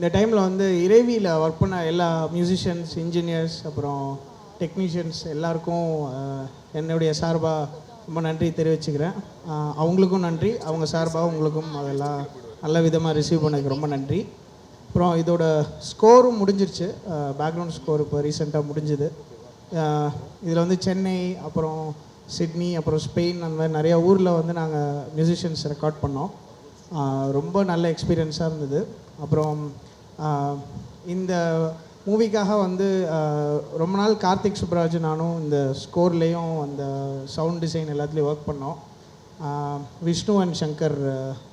இந்த டைமில் வந்து இறைவியில் ஒர்க் பண்ண எல்லா மியூசிஷியன்ஸ், இன்ஜினியர்ஸ், அப்புறம் டெக்னீஷியன்ஸ் எல்லாருக்கும் என்னுடைய சார்பாக ரொம்ப நன்றி தெரிவிச்சுக்கிறேன். அவங்களுக்கும் நன்றி, அவங்க சார்பாக உங்களுக்கும் அதெல்லாம் நல்ல விதமாக ரிசீவ் பண்ணதுக்கு ரொம்ப நன்றி. அப்புறம் இதோட ஸ்கோரும் முடிஞ்சிருச்சு, பேக்ரவுண்ட் ஸ்கோர் இப்போ ரீசெண்டாக முடிஞ்சுது. இதில் வந்து சென்னை, அப்புறம் சிட்னி, அப்புறம் ஸ்பெயின், அந்த மாதிரி நிறையா ஊரில் வந்து நாங்கள் மியூசிஷியன்ஸ் ரெக்கார்ட் பண்ணோம். ரொம்ப நல்ல எக்ஸ்பீரியன்ஸாக இருந்தது. அப்புறம் இந்த மூவிக்காக வந்து ரொம்ப நாள் கார்த்திக் சுப்ராஜ் நானும் இந்த ஸ்கோர்லேயும் அந்த சவுண்ட் டிசைன் எல்லாத்துலேயும் ஒர்க் பண்ணோம். Vishnu and Shankar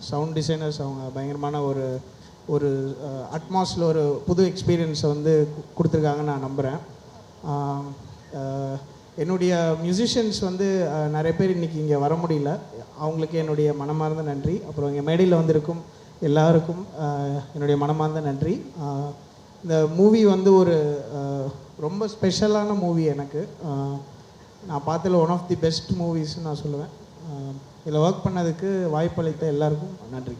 sound designers, அவங்க பயங்கரமான ஒரு அட்மாஸில் ஒரு புது எக்ஸ்பீரியன்ஸை வந்து கொடுத்துருக்காங்கன்னு நான் நம்புகிறேன். என்னுடைய மியூசிஷியன்ஸ் வந்து நிறைய பேர் இன்றைக்கி இங்கே வர முடியல, அவங்களுக்கு என்னுடைய மனமார்ந்த நன்றி. அப்புறம் இங்கே மேடையில் வந்திருக்கும் எல்லாருக்கும் என்னுடைய மனமார்ந்த நன்றி. இந்த மூவி வந்து ஒரு ரொம்ப ஸ்பெஷலான மூவி எனக்கு. நான் பார்த்ததில் ஒன் ஆஃப் தி பெஸ்ட் மூவிஸ்ன்னு நான் சொல்லுவேன். இதில் ஒர்க் பண்ணதுக்கு வாய்ப்பளித்த எல்லாருக்கும் நன்றி.